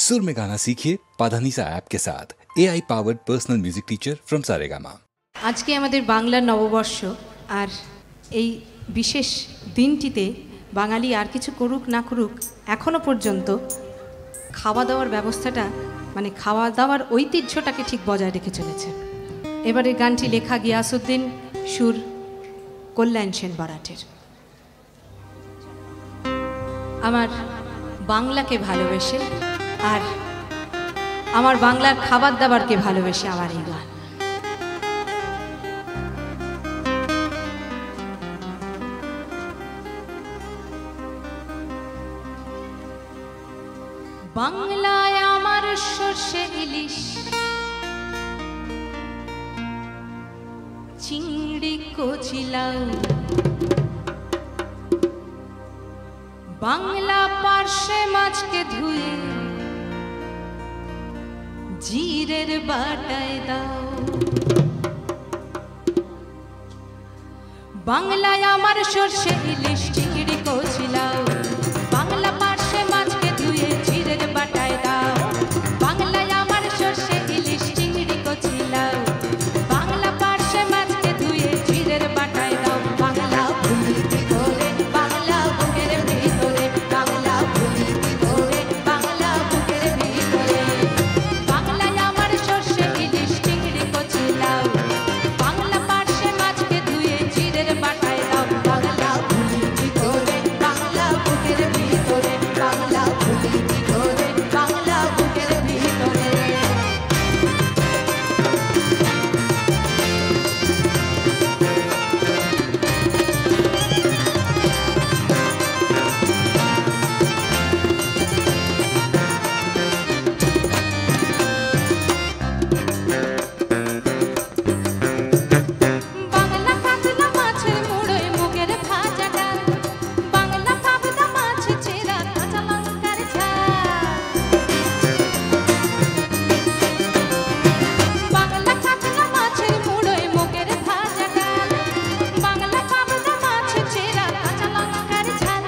सुर में गाना सीखिए पाधानीसा ऐप के साथ AI powered personal music teacher from Saregama. আজকে আমাদের বাংলার নববর্ষ আর এই বিশেষ দিনটিতে বাঙালি আর কিছু করুক না করুক এখনো পর্যন্ত খাওয়া দাওয়ার ব্যবস্থাটা মানে খাওয়া দাওয়ার ঐতিহ্যটাকে ঠিক বজায় রেখে চলেছে। এবারে গানটি লেখা গিয়াসউদ্দিন, সুর কল্যাণ সেন বরাটের। আমার বাংলাকে ভালোবেসে আর আমার বাংলার খাবার দাবারকে ভালোবেসে আমার এই গান। বাংলায় আমার সর্ষে ইলিশ, চিংড়ি কচি লাউ, বাংলা পার্শে মাছকে ধুয়ে জিরের বাটায় দাও। বাংলায় আমার সর্ষে ইলিশ, চিংড়ি কচি লাউ, বাংলা পার্শে মাছকে ধুয়ে জিরের বাটায় দাও। বাংলায় আমার সর্ষে ইলিশ, চিংড়ি কচি লাউ, বাংলা পার্শে মাছকে ধুয়ে জিরের বাটায় দাও। বাংলা ভুলি করে বাংলা বুকের ভিতরে, বাংলা ভুলি করে বাংলা বুকের ভিতরে। বাংলায় আমার সর্ষে ইলিশ, চিংড়ি কচি লাউ, বাংলা পার্শে মাছকে ধুয়ে জিরের বাটায় দাও। বাংলা ভুলি করে বাংলা বুকের ভিতরে, বাংলা ভুলি করে বাংলা বুকের ভিতরে। বাংলা কাতলা মাছের মুড়োয় মুগের ভাজা ডাল, বাংলা পাবদা মাছ চেরা কাঁচা লঙ্কার ঝাল। বাংলা কাতলা মাছের মুড়োয় মুগের ভাজা ডাল, বাংলা পাবদা মাছ চেরা কাঁচা লঙ্কার ঝাল।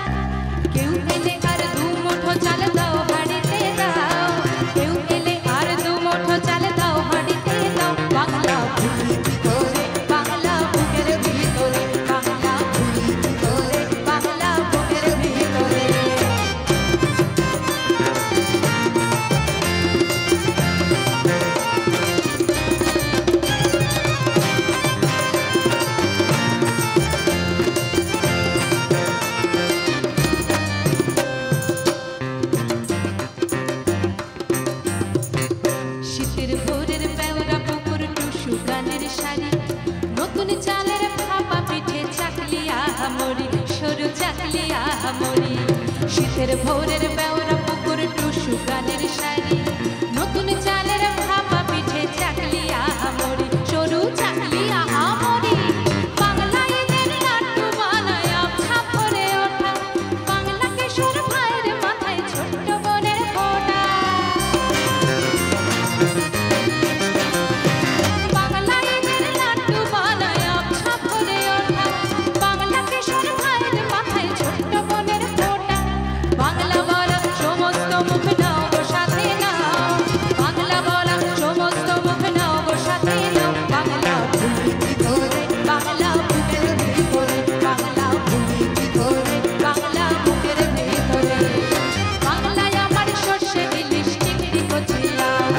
কেউ এলে আর দু মুঠো চাল দাও হাঁড়িতে দাও, কেউ এলে আর দু মুঠো চাল দাও হাঁড়িতে দাও। বাংলা ভুলি করে বাংলা বুকের ভিতরে, বাংলা ভুলি করে বাংলা বুকের ভিতরে। শীতের ভোরের বেওরা পুকুর টুসু গানের শাড়ি, নতুন চালের ভাপা পিঠে চাকলি আহামরি, সরু চাকলি আহামরি। শীতের ভোরের বেওরা পুকুর টুসু গানের শাড়ি, নতুন চালের ভাপা পিঠে চাকলি আহামরি, সরু চাকলি আহামরি। বাংলা ঈদের লাড্ডু বানায় আবছা ভরে ওঠা, বাংলা কিশোর ভাইয়ের মাথায় ছোট্ট বোনের ফোঁটা। বাংলা ঈদের লাড্ডু বানায় আবছা ভরে ওঠা, বাংলা কিশোর ভাইয়ের মাথায় ছোট্ট বোনের ফোঁটা। বাংলা বলা সমস্ত মুখ নাও গো সাথে নাও, বাংলা বলা সমস্ত মুখ নাও গো সাথে নাও। বাংলা ভুলি করে বাংলা বুকের ভিতরে, বাংলা ভুলি করে বাংলা বুকের ভিতরে। বাংলায় আমার সর্ষে ইলিশ, চিংড়ি কচি লাউ,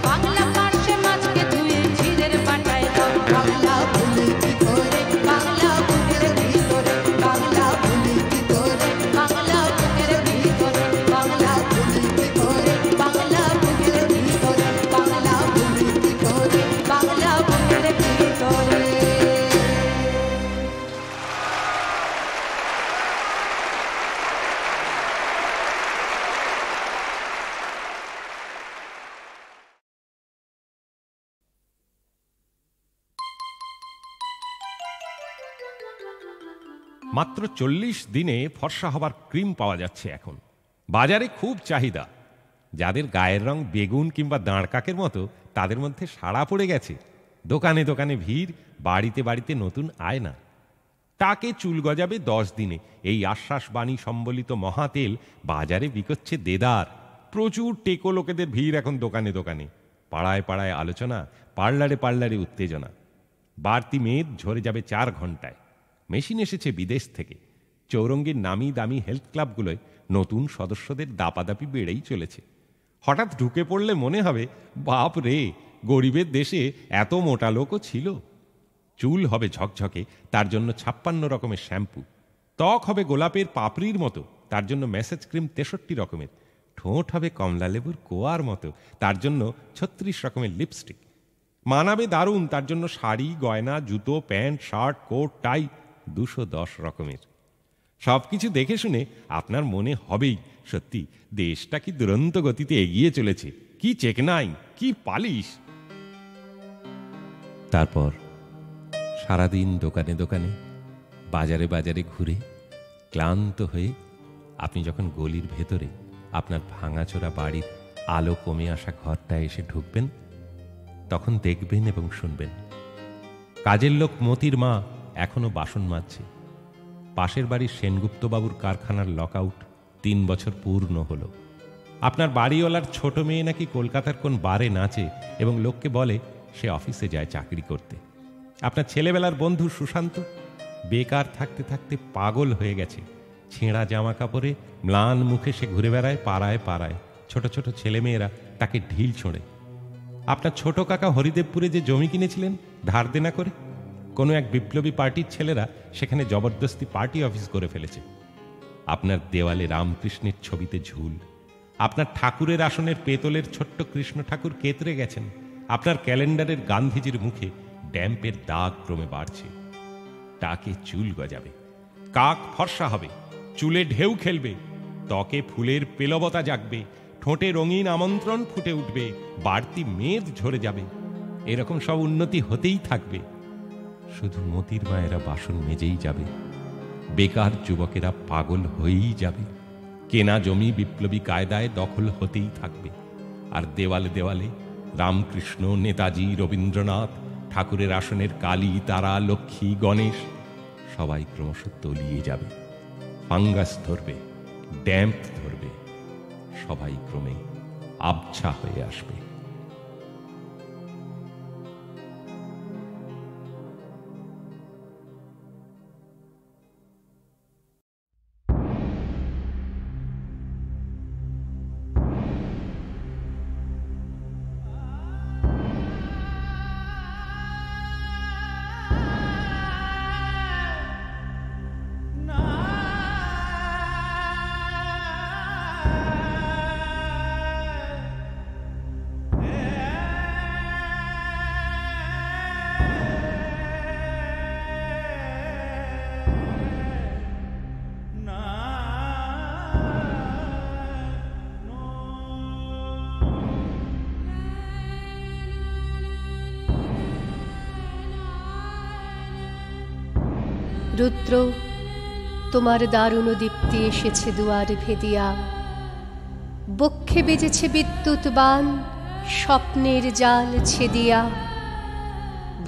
বাংলা পার্শে মাছকে ধুয়ে জিরের বাটায় দাও। বাংলা ভুলি করে বাংলা বুকের ভিতরে, বাংলা ভুলি করে বাংলা বুকের ভিতরে, বাংলা ভুলি করে বাংলা বুকের ভিতরে, বাংলা ভুলি করে বাংলা বুকের ভিতরে। মাত্র 40 দিনে ফর্সা হবার ক্রিম পাওয়া যাচ্ছে এখন। বাজারে খুব চাহিদা। যাদের গায়ের রং বেগুন কিংবা দাঁড় কাকের মতো তাদের মধ্যে সাড়া পড়ে গেছে। দোকানে দোকানে ভিড়, বাড়িতে বাড়িতে নতুন আয়না। টাকে চুল গজাবে 10 দিনে, এই আশ্বাসবাণী সম্বলিত মহাতেল বাজারে বিকোচ্ছে দেদার। প্রচুর টেকো লোকেদের ভিড় এখন দোকানে দোকানে, পাড়ায় পাড়ায় আলোচনা, পার্লারে পার্লারে উত্তেজনা। বাড়তি মেদ ঝরে যাবে 4 ঘন্টায়। মেশিন এসেছে বিদেশ থেকে। চৌরঙ্গীর নামি দামি হেলথ ক্লাবগুলোয় নতুন সদস্যদের দাপাদাপি বেড়েই চলেছে। হঠাৎ ঢুকে পড়লে মনে হবে, বাপ রে, গরিবের দেশে এত মোটা লোকও ছিল। চুল হবে ঝকঝকে, তার জন্য 56 রকমের শ্যাম্পু। ত্বক হবে গোলাপের পাপড়ির মতো, তার জন্য ম্যাসেজ ক্রিম 63 রকমের। ঠোঁট হবে কমলা লেবুর কোয়ার মতো, তার জন্য 36 রকমের লিপস্টিক। মানাবে দারুণ, তার জন্য শাড়ি, গয়না, জুতো, প্যান্ট, শার্ট, কোট, টাই 210 রকমের। সব কিছু দেখে শুনে আপনার মনে হবেই, সত্যি দেশটা কি দুরন্ত গতিতে এগিয়ে চলেছে, কি চেকনাই, কি পালিশ। তারপর সারাদিন দোকানে দোকানে, বাজারে বাজারে ঘুরে ক্লান্ত হয়ে আপনি যখন গলির ভেতরে আপনার ভাঙাচোরা বাড়ির আলো কমে আসা ঘরটায় এসে ঢুকবেন, তখন দেখবেন এবং শুনবেন কাজের লোক মতির মা এখনো বাসন মাজছে। পাশের বাড়ির সেনগুপ্তবাবুর কারখানার লকআউট 3 বছর পূর্ণ হলো। আপনার বাড়িওয়ালার ছোট মেয়ে নাকি কলকাতার কোন বারে নাচে এবং লোককে বলে সে অফিসে যায় চাকরি করতে। আপনার ছেলেবেলার বন্ধু সুশান্ত বেকার থাকতে থাকতে পাগল হয়ে গেছে। ছেঁড়া জামা কাপড়ে ম্লান মুখে সে ঘুরে বেড়ায় পাড়ায় পাড়ায়। ছোট ছোট ছেলেমেয়েরা তাকে ঢিল ছোঁড়ে। আপনার ছোট কাকা হরিদেবপুরে যে জমি কিনেছিলেন ধার দেনা করে, কোনো এক বিপ্লবী পার্টির ছেলেরা সেখানে জবরদস্তি পার্টি অফিস করে ফেলেছে। আপনার দেওয়ালে রামকৃষ্ণের ছবিতে ঝুল। আপনার ঠাকুরের আসনের পেতলের ছোট্ট কৃষ্ণ ঠাকুর কেতরে গেছেন। আপনার ক্যালেন্ডারের গান্ধীজির মুখে ড্যাম্পের দাগ ক্রমে বাড়ছে। টাকে চুল গজাবে, কাক ফর্সা হবে, চুলে ঢেউ খেলবে, ত্বকে ফুলের পেলবতা জাগবে, ঠোঁটে রঙিন আমন্ত্রণ ফুটে উঠবে, বাড়তি মেদ ঝরে যাবে। এরকম সব উন্নতি হতেই থাকবে। শুধু মতির মায়েরা বাসন মেজেই যাবে, বেকার যুবকেরা পাগল হয়েই যাবে, কেনা জমি বিপ্লবী কায়দায় দখল হতেই থাকবে। আর দেওয়ালে দেওয়ালে রামকৃষ্ণ, নেতাজি, রবীন্দ্রনাথ, ঠাকুরের আসনের কালী, তারা, লক্ষ্মী, গণেশ সবাই ক্রমশ তলিয়ে যাবে। ফাঙ্গাস ধরবে, ড্যাম্প ধরবে, সবাই ক্রমে আবছা হয়ে আসবে। রুদ্র, তোমার দারুণ দীপ্তি এসেছে দুয়ার ভেদিয়া। বক্ষে বেজেছে বিদ্যুৎ বাণ, স্বপ্নের জাল ছেদিয়া।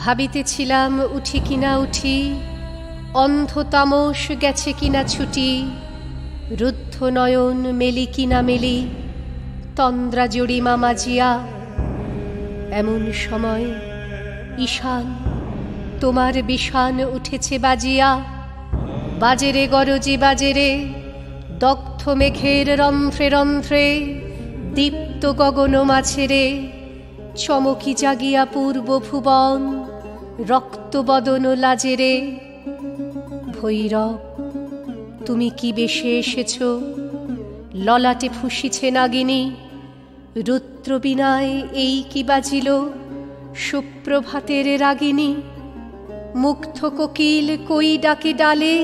ভাবিতেছিলাম উঠি কিনা উঠি, অন্ধ তামস গেছে কিনা ছুটি। রুদ্ধ নয়ন মেলি কিনা মেলি, তন্দ্রা জড়িমা মাজিয়া। এমন সময় ঈশান, তোমার বিষান উঠেছে বাজিয়া। বাজেরে গরজি বাজেরে, দগ্ধ মেঘের রন্ধ্রে রন্ধ্রে, দীপ্ত গগন মাঝেরে। চমকি জাগিয়া পূর্ব ভুবন, রক্ত বদন লাজেরে। ভৈরব, তুমি কি বেশে এসেছ? ললাটে ফুঁসিছে নাগিনী। রুদ্র বিনায় এই কি বাজিল, সুপ্রভাতের রাগিনী। মুগ্ধ কোকিল কই ডাকে ডালে,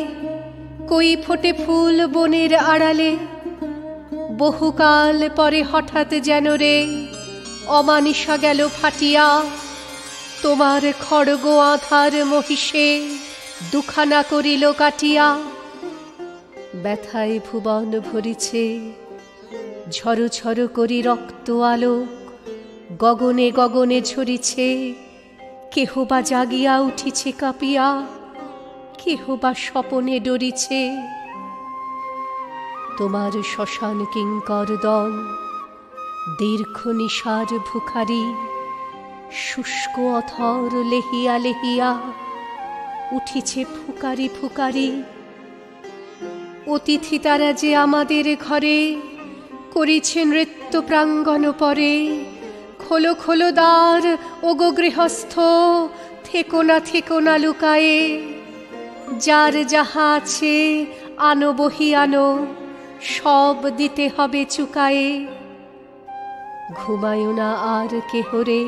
কই ফোটে ফুল বনের আড়ালে। বহুকাল পরে হঠাৎ যেন রে অমানিসা গেল ফাটিয়া। তোমার খড়গ আধার মহিষে দুখানা করিল কাটিয়া। ব্যথায় ভুবন ভরিছে, ঝড় ঝড় করি রক্ত আলোক। গগনে গগনে ঝরিছে, কেহ বা জাগিয়া উঠিছে কাঁপিয়া, কেহ বা স্বপনে ডরিছে। তোমার শ্মশান কিঙ্কর দল দীর্ঘ নিশার ভুখারি শুষ্ক অথর লেহিয়া লেহিয়া উঠিছে ফুকারি ফুকারি। অতিথি তারা যে আমাদের ঘরে করিছে নৃত্য প্রাঙ্গণ পরে। খোলো খোলো দ্বার ওগো গৃহস্থ, থেকো না লুকায়ে। যার যাহা আছে আনো বহি আনো, সব দিতে হবে চুকায়ে। ঘুমায় না আর কেহরে,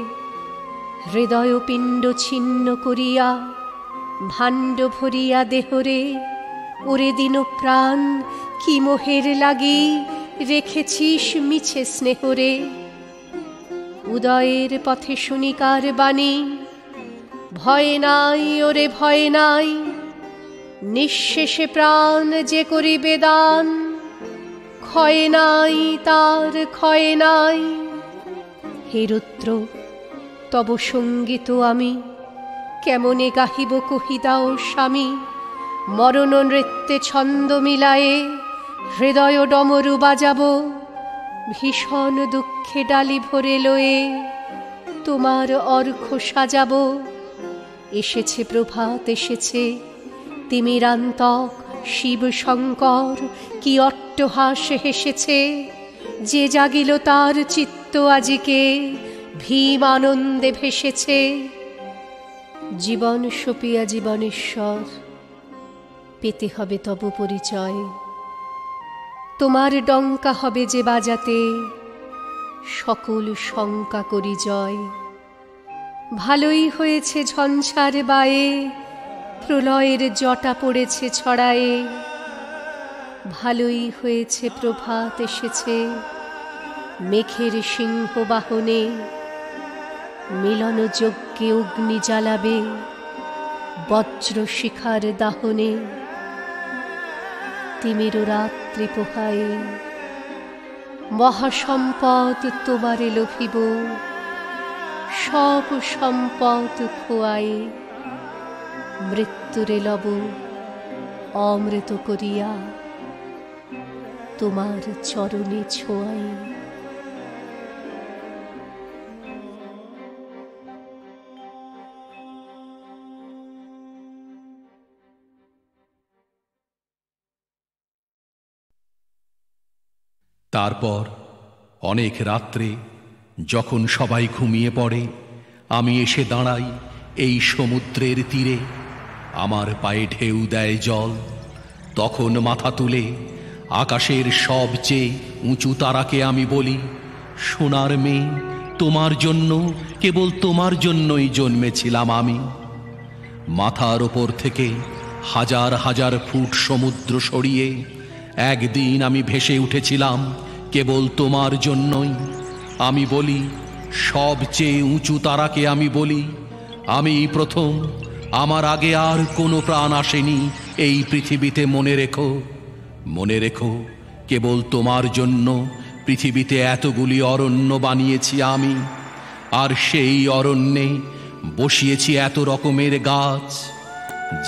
হৃদয় পিণ্ড ছিন্ন করিয়া। ভাণ্ড ভরিয়া দেহরে, ওরে দিন প্রাণ কি মোহের লাগি রেখেছিস মিছে স্নেহরে। উদয়ের পথে শুনিকার বাণী, ভয় নাই ওরে ভয় নাই। নিঃশেষে প্রাণ যে করিবে দান, ক্ষয় নাই তার ক্ষয় নাই। হে রুদ্র, তব সঙ্গীত আমি কেমনে গাহিব কহি দাও স্বামী। মরণ নৃত্যে ছন্দ মিলায়ে হৃদয় ডমরু বাজাব। ভীষণ দুঃখে ডালি ভরে লয়ে তোমার অর্ঘ্য সাজাব। এসেছে প্রভাত এসেছে, তিমিরান্তক শিব শঙ্কর কি অট্টহাস হেসেছে। যে জাগিল তার চিত্ত আজিকে, ভীম আনন্দে ভেসেছে। জীবন সপিয়া জীবনেশ্বর, পেতে হবে তব পরিচয়। তোমার ডঙ্কা হবে যে বাজাতে, সকল শঙ্কা করি জয়। ভালোই হয়েছে ঝঞ্ঝার বায়ে, প্রলয়ের জটা পড়েছে ছড়ায়ে। ভালোই হয়েছে প্রভাত এসেছে, মেঘের সিংহ বাহনে। মিলন যজ্ঞে অগ্নি জ্বালাবে, বজ্র শিখার দাহনে। তিমির রাত্রি পোহায়ে মহাসম্পদ তোমারে লোভিব। সব সম্পদ খোয়ায়ে মৃত্যুরে লব অমৃত করিয়া, তোমার চরণে ছোঁয়ায়ে। তারপর অনেক রাত্রে যখন সবাই ঘুমিয়ে পড়ে, আমি এসে দাঁড়াই এই সমুদ্রের তীরে। আমার পায়ে ঢেউ দেয় জল। তখন মাথা তুলে আকাশের সবচেয়ে উঁচু তারাকে আমি বলি, সোনার মেয়ে, তোমার জন্য, কেবল তোমার জন্যই জন্মেছিলাম আমি। মাথার ওপর থেকে হাজার হাজার ফুট সমুদ্র সরিয়ে একদিন আমি ভেসে উঠেছিলাম কেবল তোমার জন্যই। আমি বলি, সবচেয়ে উঁচু তারাকে আমি বলি, আমি প্রথম, আমার আগে আর কোনো প্রাণ আসেনি এই পৃথিবীতে। মনে রেখো, মনে রেখো, কেবল তোমার জন্য পৃথিবীতে এতগুলি অরণ্য বানিয়েছি আমি। আর সেই অরণ্যে বসিয়েছি এত রকমের গাছ।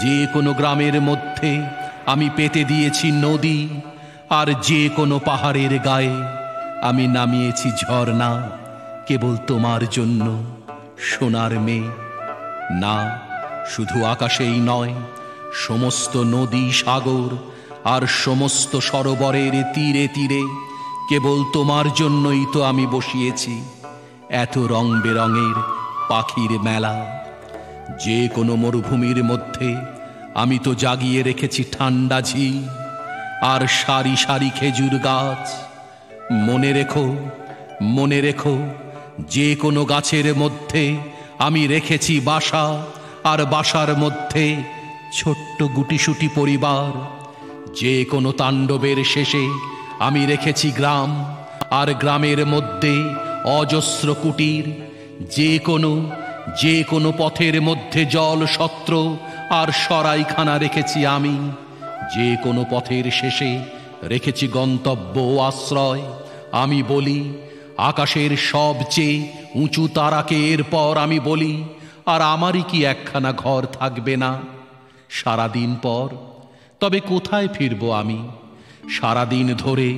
যে কোনো গ্রামের মধ্যে আমি পেতে দিয়েছি নদী, আর যে কোনো পাহাড়ের গায়ে আমি নামিয়েছি ঝর্ণা, কেবল তোমার জন্য, সোনার মেয়ে। না, শুধু আকাশেই নয়, সমস্ত নদী সাগর আর সমস্ত সরোবরের তীরে তীরে কেবল তোমার জন্যই তো আমি বসিয়েছি এত রং বেরঙের পাখির মেলা। যে কোনো মরুভূমির মধ্যে আমি তো জাগিয়ে রেখেছি ঠান্ডা ঝিল আর সারি সারি খেজুর গাছ। মনে রেখো, মনে রেখো, যে কোনো গাছের মধ্যে আমি রেখেছি বাসা, আর বাসার মধ্যে ছোট্ট গুটিসুটি পরিবার। যে কোনো তাণ্ডবের শেষে আমি রেখেছি গ্রাম, আর গ্রামের মধ্যে অজস্র কুটির। যে কোনো পথের মধ্যে জল সত্র আর সরাইখানা রেখেছি আমি। যে কোনো পথের শেষে রেখেছি গন্তব্য ও আশ্রয়। আমি বলি, আকাশের সবচেয়ে উঁচু তারাকে এরপর আমি বলি, আর আমারই কি একখানা ঘর থাকবে না সারাদিন পর? তবে কোথায় ফিরব আমি? সারাদিন ধরে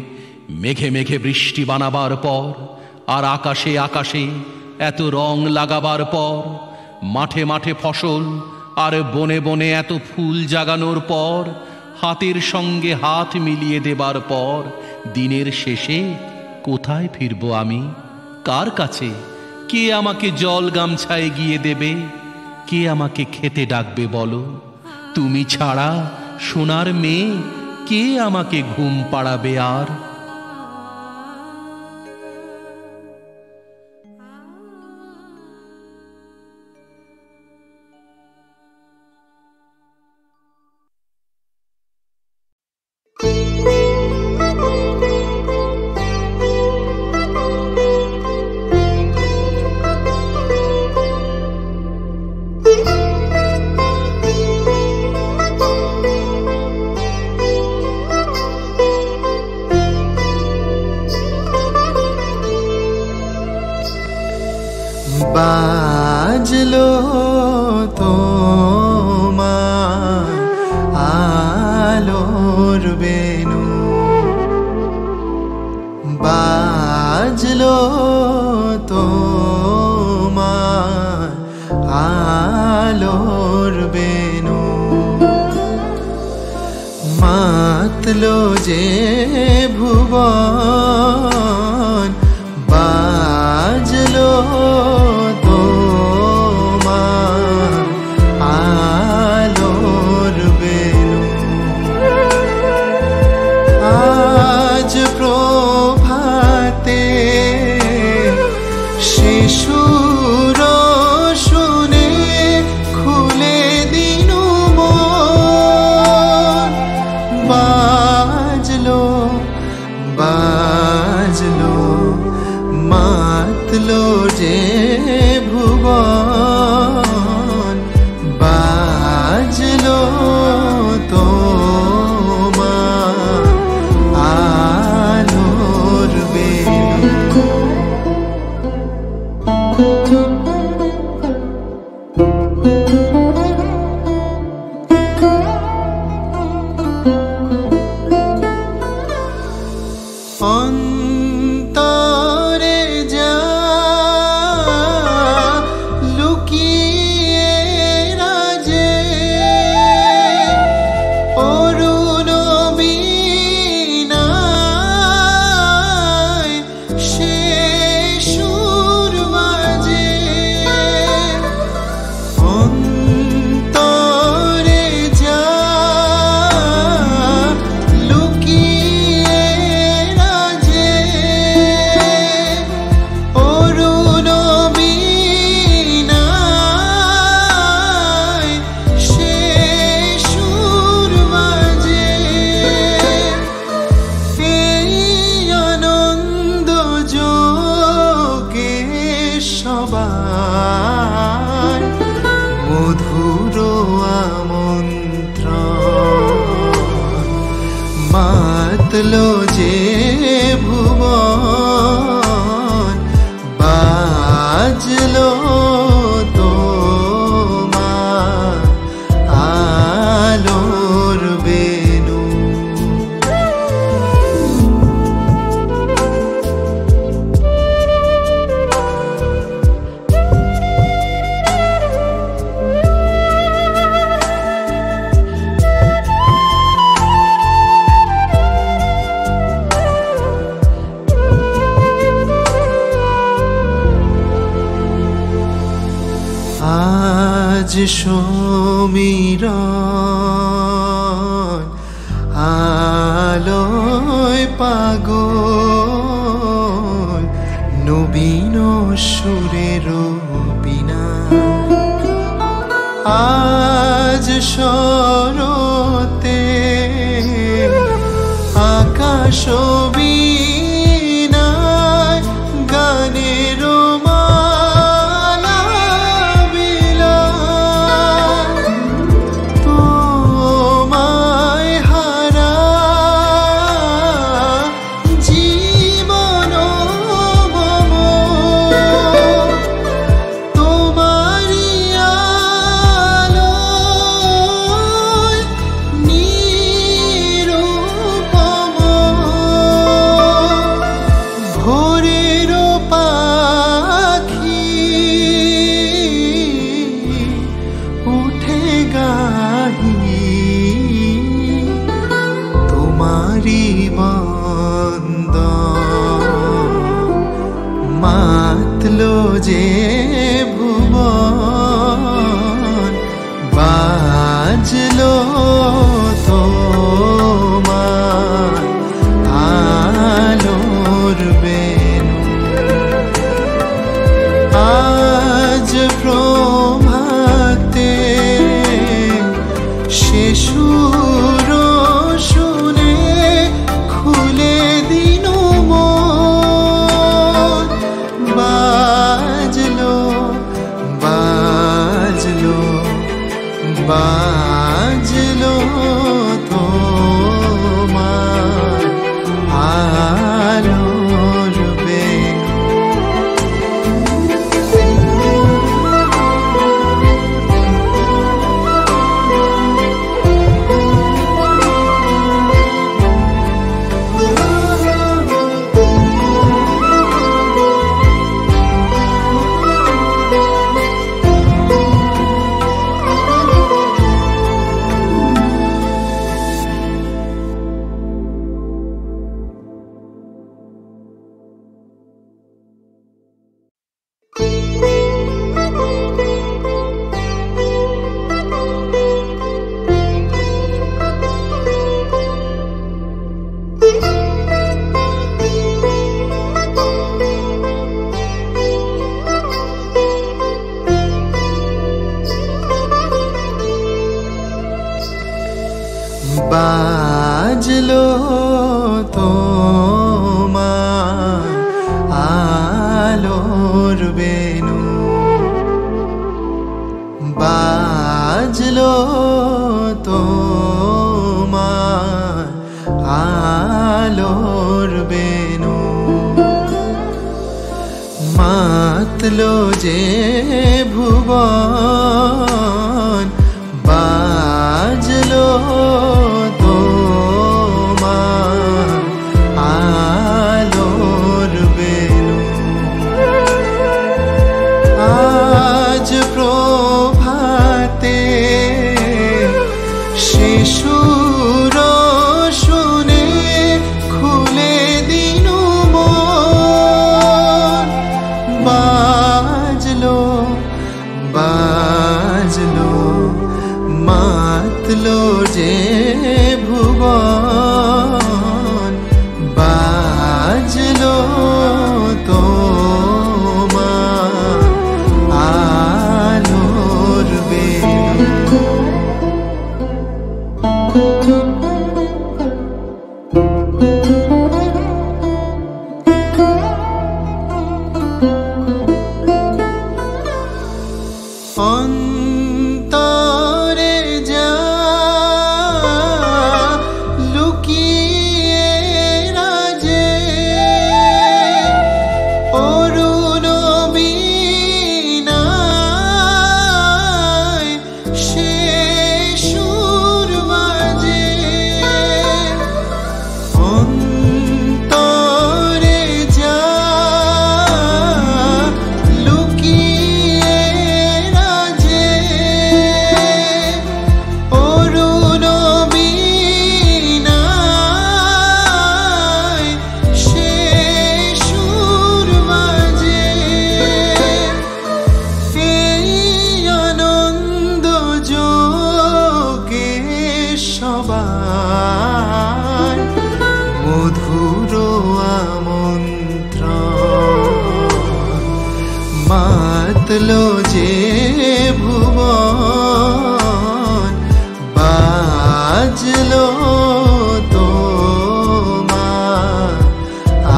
মেঘে মেঘে বৃষ্টি বানাবার পর আর আকাশে আকাশে এত রং লাগাবার পর, মাঠে মাঠে ফসল আর বনে বনে এত ফুল জাগানোর পর, হাতের সঙ্গে হাত মিলিয়ে দেবার পর দিনের শেষে কোথায় ফিরব আমি? কার কাছে? কে আমাকে জল গামছায় গিয়ে দেবে? কে আমাকে খেতে ডাকবে বলো? তুমি ছাড়া সোনার মেয়ে কে আমাকে ঘুম পাড়াবে আর? বাজলো তোমার আলোর বেনু, বাজলো তোমার আলোর বেনু, মাতলো যে ভুবন, বাজলো আলোর বেনু। আজ প্রভাতে শিশুর শুনে খুলে দিনু মন, বাজলো বাজলো মাতলো যে ভুবন, বাজলো তোমার আলোর বেনু। অন্তরে যা লুকিয়ে রাজে, অরুণ বীণায় সে সুর বাজে। অন্তরে যা লুকিয়ে রাজে, অরুণ বীণায় সে সুর বাজে। এই আনন্দ যোগে সবার মধুর আমন্ত্রণ, মাতলো যে ভুবন, বাজলো তোমার আলোর বেনু। আজ সমীরণ আলোয় পাগল, নবীন সুরের বিনা। আজ শরতে আকাশ বীণায় গানের মালা বিলায়। তোমায় হারা জীবন মম, তোমারি আলোয় নিরূপম। মাতলো যে ভুবন বাজলো তোমার আলোর বেনু আজ প্রভাতে সে সুর শুনে খুলে দিনু মন বাজলো বাজলো বাজলো তোমার আলোর বেনু বাজলো তোমার আলোর বেনু বাজলো তোমার আলোর বেনু মাতলো যে ভুবন বাজলো তোমার আলোর বেনু আজ প্রভাতে সে সুর শুনে খুলে দিনু মন বাজলো বাজলো মাতলো যে ভুবন বাজলো তোমার আলোর বেনু অন্তরে যা লুকিয়ে রাজে অরুণ বীণায় সে সুর বাজে অন্তরে যা লুকিয়ে রাজে অরুণ বীণায় সে সুর বাজে এই আনন্দ যোগে সবার মধুর আমন্ত্রণ মাতলো যে ভুবন বাজলো তোমার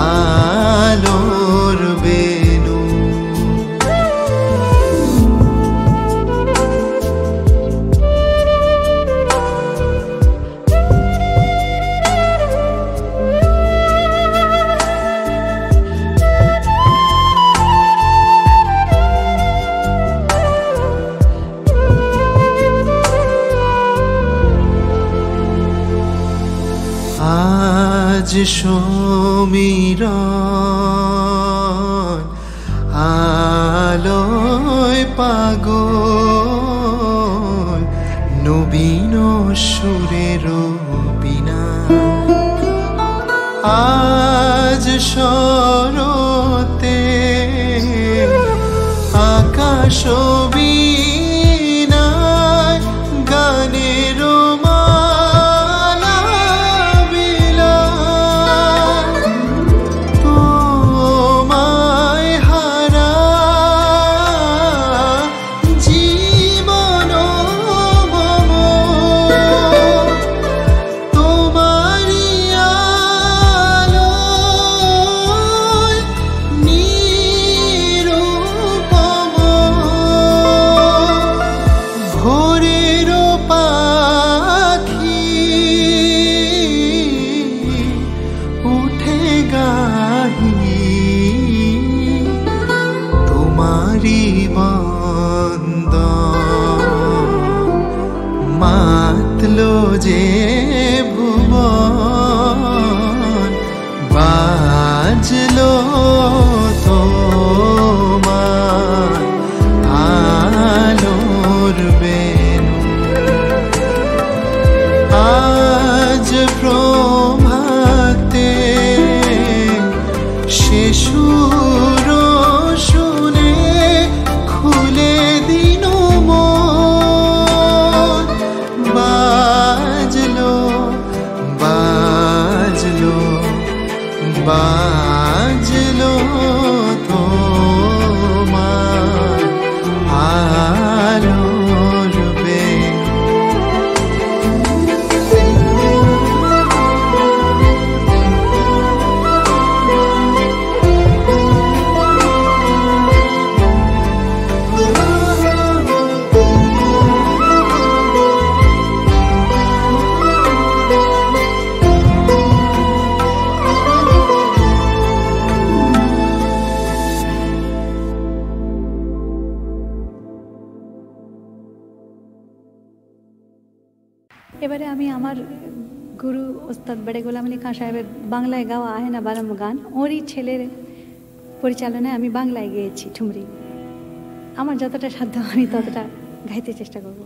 আলোর বেনু আজ সমীরণ আলোয় পাগল নবীন সুরের বিনা আজ শরতে সবিনায় গানের মালা বিলায় তোমায় হারা জীবন মম তোমারি আলোয় নিরূপম ভোরের পাখি উঠে গাহি তোমারি বন্দন মাতলো যে ভুবন বাজলো তোমার আলোর বেনু আজ প্রভাতে সে সুর শুনে খুলে দিন মন বাজলো বাজলো বাজলো তোমার আলোর বেনু এবারে আমি আমার গুরু ওস্তাদ বড়ে গোলাম আলী খান সাহেবের বাংলায় গাওয়া আহে না বারম গান ওরই ছেলের পরিচালনায় আমি বাংলায় গেয়েছি ঠুমরি। আমার যতটা সাধ্য আমি ততটা গাইতে চেষ্টা করব।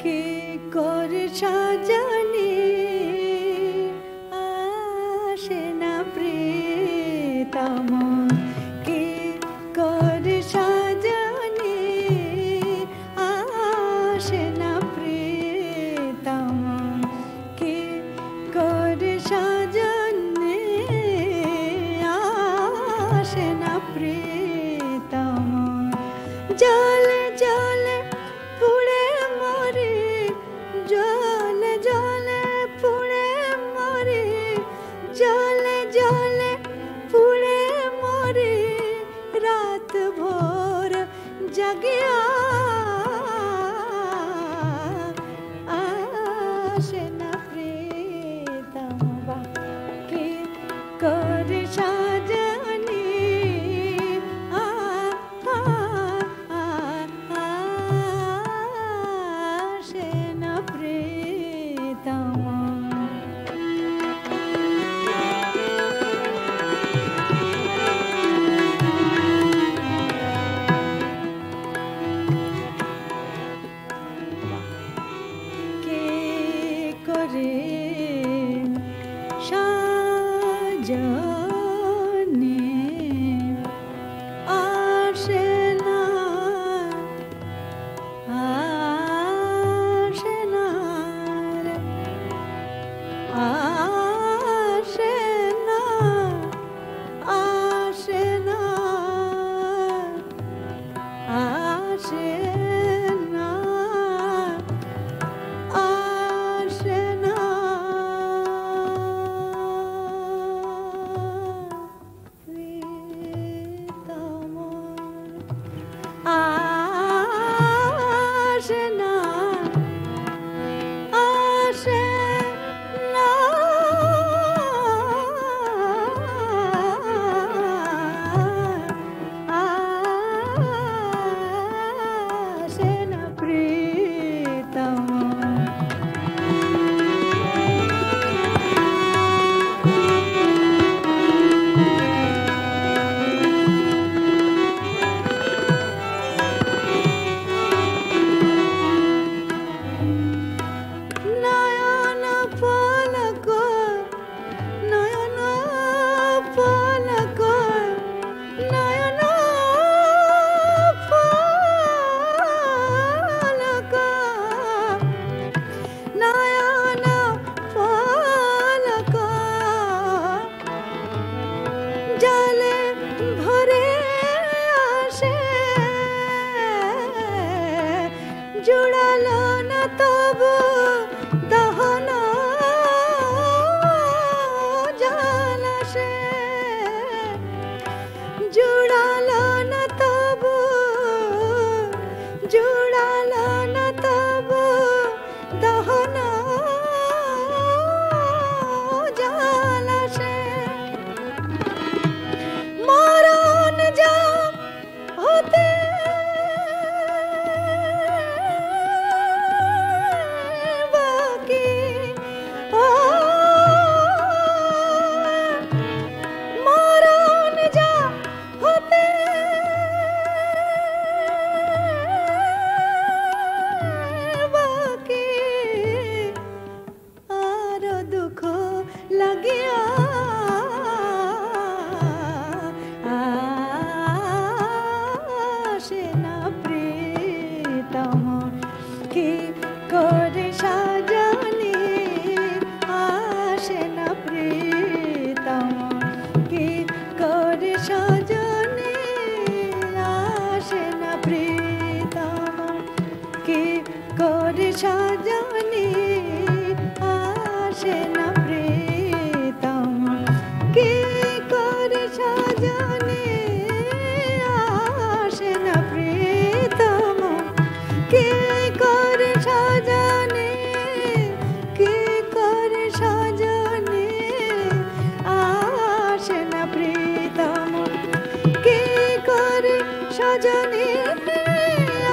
কে করে সাজানি আসে না প্রিয়তম কে করে সাজানি আসে না প্রিয়তম কে করে সাজানি আসে না প্রিয়তম জলে জলে পুড়ে মরে জলে জলে পুড়ে মরে জলে জলে পুড়ে মরে রাত ভোর জাগিয়া আসে না প্রিয়তম কে করে সাজানি আসে না প্রিয়তম কে করে সাজানি আসে না আসে না রে, আসে না আসে না আসে না আসে না সে জুড়ালো না তবু জুড়ালো না তবু দহন জ্বালা সে মরণ যা হতে বাকি মরণ যা হতে বাকি আর দুঃখ লাগিয়া আসে না প্রীতম কি করে সাজনি আসে না প্রীতম কি করে সাজনি আসে না প্রীতম কি করে সাজনি আসে না প্রীতম কি করে সাজনি আসে না প্রীতম কি করে সাজনি কি করে সাজনি আসে না প্রীতম কি করে সাজনি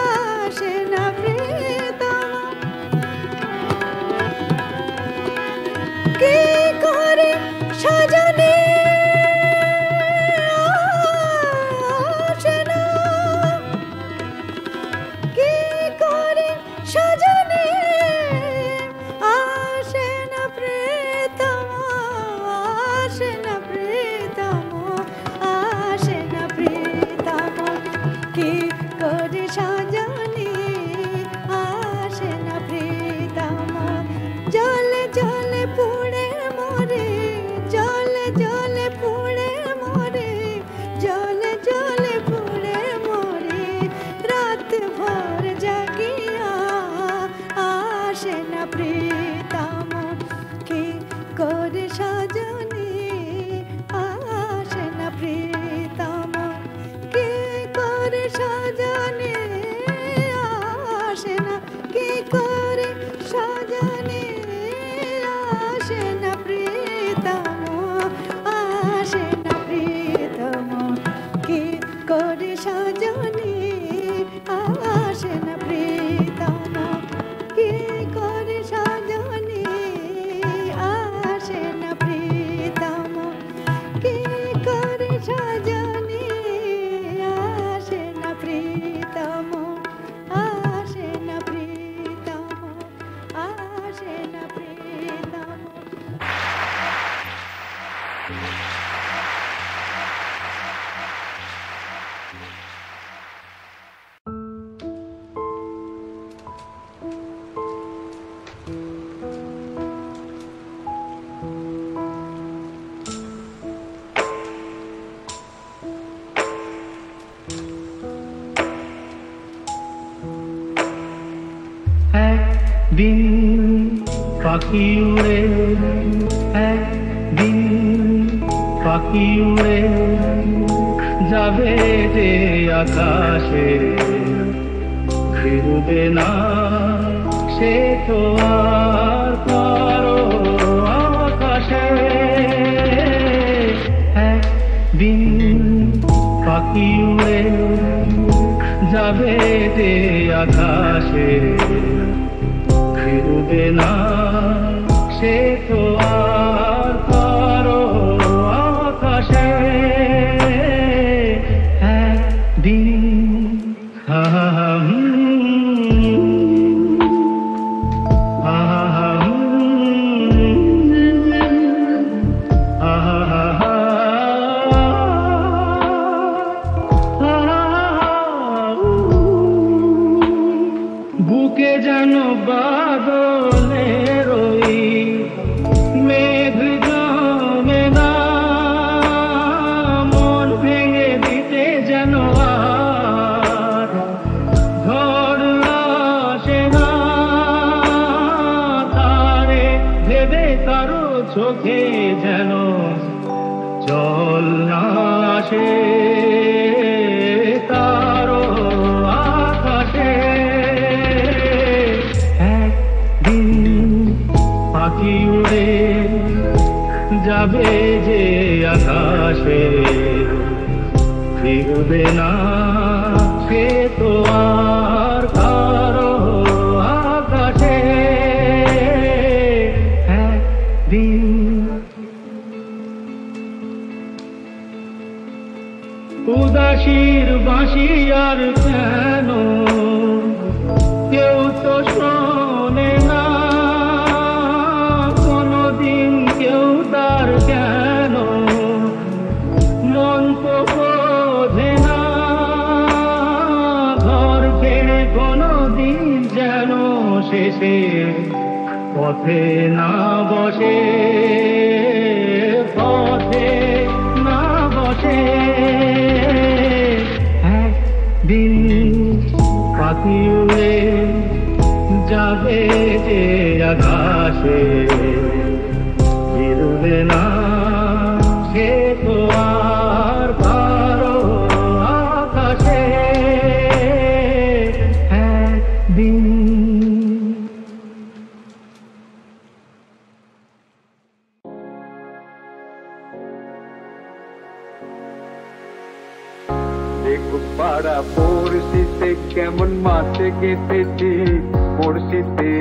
আসে না প্রীতম কি করে সাজনি আসে না কি করে সাজনি আসে না প্রীতম আসে না প্রীতম আসে না প্রীতম কি করে সাজনি আসে না প্রীতম জলে জলে পুড়ে মরে জলে জলে পুড়ে মরে জলে জলে পুড়ে মরে রাত ভর জাগিয়া আসে না প্রীতম কি করে সাজনি আসে না প্রীতম কি করে সাজনি আসে না কি করে সাজনি আসে না প্রীতম আসে না প্রীতম কি করে সাজনি আসে না প্রীতম কি করে সাজনি আসে না প্রীতম কি করে সাজনি আসে না প্রীতম আসে না প্রীতম আসে না প্রীতম একদিন পাখি উড়ে একদিন পাখি উড়ে যাবে যে আকাশে ফিরবে না সে তো আর কারো আকাশে একদিন পাখি উড়ে যাবে যে আকাশে ফিরবে না সে তো আর কারো আকাশে একদিন বুকে যেন বাদলের ওই মেঘ জমে না, মন ভেঙে দিতে যেন আর ঝড় আসে না, তারে ভেবে কারো চোখে যেন জল না আসে তারও আকাশে, একদিন পাখি উড়ে যাবে যে আকাশে, ফিরবে না সে তো আর কারো আকাশে। একদিন উদাসীর বাঁশি আর কেন কেউ তো শোনে না, কোনদিন কেউ তার কেন মন তো বোঝে না, ঘর ছেড়ে কোনদিন যেন শেষে পথে না বসে, পথে না বসে। একদিন পাখি উড়ে যাবে যে আকাশে, ফিরবে না সে তো আর কারো আকাশে। একদিন দেখুক পাড়া পড়শিতে কেমন মাছে গেঁথেছি পড়শিতে,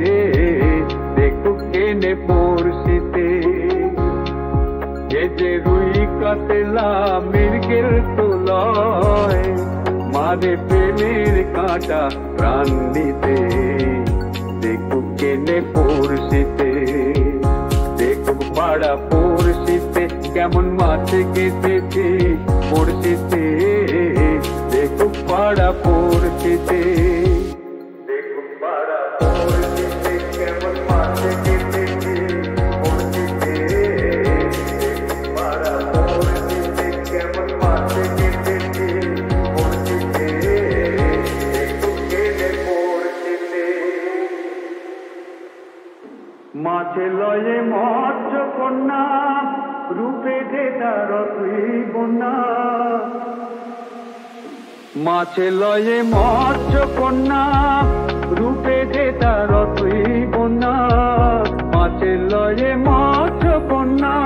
দেখুক কেনে পড়শিতে এ যে রুই কাতলা মৃগের তোলয়, মারে প্রেমের কাঁটা প্রাণ নিতে, দেখুক কেনে পড়শিতে। দেখুক পাড়া পড়শিতে কেমন মাছে গেঁথেছি পড়শিতে, দেখুক পাড়া পড়শিতে, দেখুক পাড়া পড়শিতে কেমন মাছে গেঁথেছি পড়শিতে, দেখুক পাড়া পড়শিতে কেমন মাছে গেঁথেছি পড়শিতে, দেখুক কেনে পড়শিতে। মাছে লয়ে মৎস্য কন্যা রূপে যে তার তুই বন্যা, মাছে লয়ে মৎস্য কন্যা রূপে যে তার তুই বন্যা, মাছে লয়ে মৎস্য কন্যা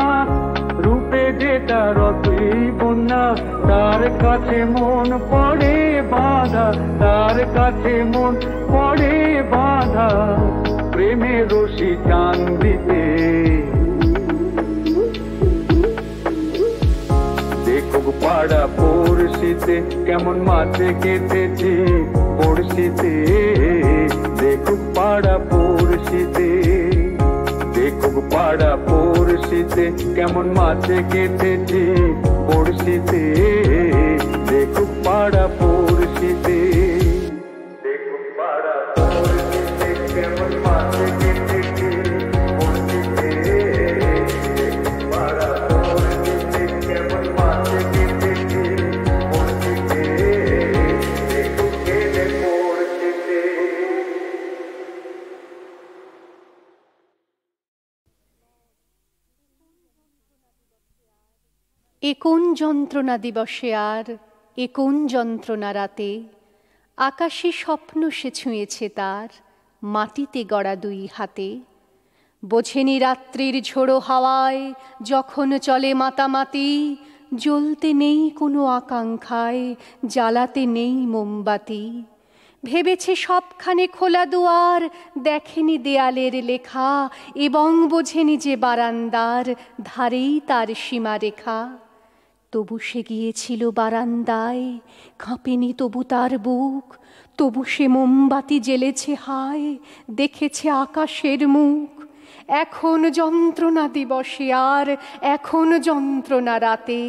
রূপে যে তার তুই বন্যা। তার কাছে মন পড়ে বাঁধা, তার কাছে মন পড়ে বাঁধা, প্রেমের রশি টান দিতে। দেখুক পাড়া পড়শিতে কেমন মাছে গেঁথেছি পড়শিতে, দেখুক পাড়া পড়শিতে, দেখুক পাড়া পড়শিতে কেমন মাছে গেঁথেছি পড়শিতে, দেখুক পাড়া পড়শিতে, দেখুক পাড়া পড়শিতে কেমন মাছে গেঁথেছি পড়শিতে, দেখুক পাড়া পড়শিতে কেমন মাছে গেঁথেছি পড়শিতে, দেখুক কেনে পড়শিতে। এ কোন যন্ত্রণা দিবসে আর এ কোন যন্ত্রণা রাতে, আকাশে স্বপ্ন সে ছুঁয়েছে তার মাটিতে গড়া দুই হাতে। বোঝেনি রাত্রির ঝোড়ো হাওয়ায় যখন চলে মাতামাতি, জ্বলতে নেই কোনো আকাঙ্ক্ষায়, জ্বালাতে নেই মোমবাতি। ভেবেছে সবখানে খোলা দুয়ার, দেখেনি দেয়ালের লেখা, এবং বোঝেনি যে বারান্দার ধারেই তার সীমারেখা। তবু সে গিয়েছিল বারান্দায়, কাঁপেনি তবু তার বুক, তবু সে মোমবাতি জ্বেলেছে হায়, দেখেছে আকাশের মুখ। এখন যন্ত্রণা দিবসে আর এখন যন্ত্রণা রাতে,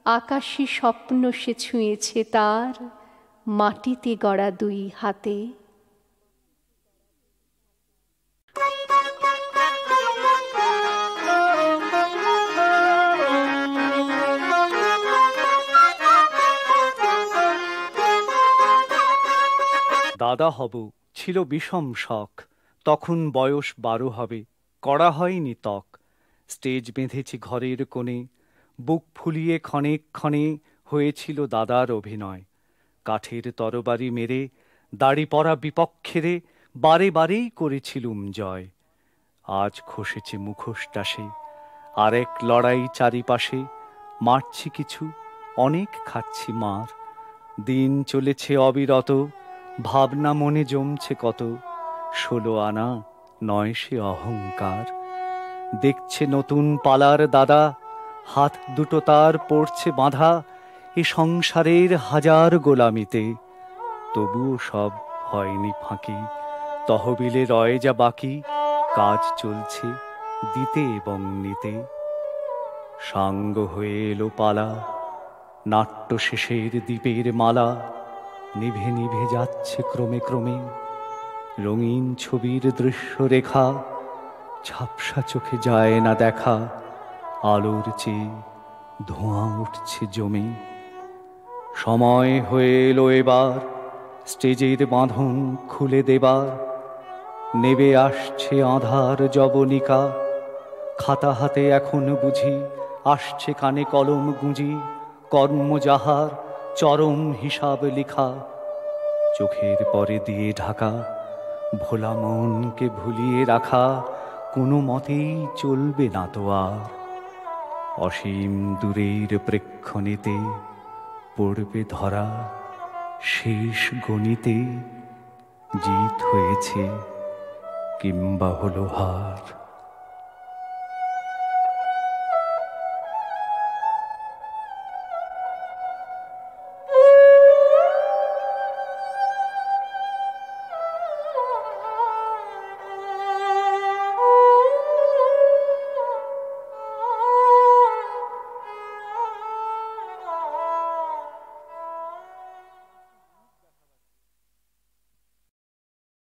আকাশী স্বপ্ন সে ছুঁয়েছে তার মাটিতে গড়া দুই হাতে। দাদা হব ছিল বিষম শখ, তখন বয়স 12 হবে, করা হয়নি ত্বক। স্টেজ বেঁধেছি ঘরের কোণে, বুক ফুলিয়ে ক্ষণে ক্ষণে হয়েছিল দাদার অভিনয়। কাঠের তরবারি মেরে দাড়ি পরা বিপক্ষেরে বারে বারেই করেছিলুম জয়। আজ খসেছে মুখোশটা সে, আরেক লড়াই চারিপাশে, মারছি কিছু, অনেক খাচ্ছি মার। দিন চলেছে অবিরত, ভাবনা মনে জমছে কত, 16 আনা নয় সে অহংকার। দেখছে নতুন পালার দাদা, হাত দুটো তার পড়ছে বাঁধা এ সংসারের হাজার গোলামিতে। তবুও সব হয়নি ফাঁকি, তহবিলে রয় যা বাকি, কাজ চলছে দিতে এবং নিতে। সাঙ্গ হয়ে এলো পালা, নাট্য শেষের দ্বীপের মালা নিভে নিভে যাচ্ছে ক্রমে ক্রমে। রঙিন ছবির দৃশ্য রেখা ঝাপসা চোখে যায় না দেখা, আলোর চেয়ে ধোঁয়া উঠছে জমে। সময় হয়ে এলো এবার স্টেজের বাঁধন খুলে দেবার, নেবে আসছে আঁধার জবনিকা। খাতা হাতে এখন বুঝি আসছে কানে কলম গুঁজি, কর্ম যাহার চরম হিসাব লিখা। চোখের পরে দিয়ে ঢাকা ভোলা মনকে ভুলিয়ে রাখা কোনো মতেই চলবে না তো আর। অসীম দূরের প্রেক্ষণেতে পড়বে ধরা শেষ গণিতে, জিত হয়েছে কিংবা হলো হার।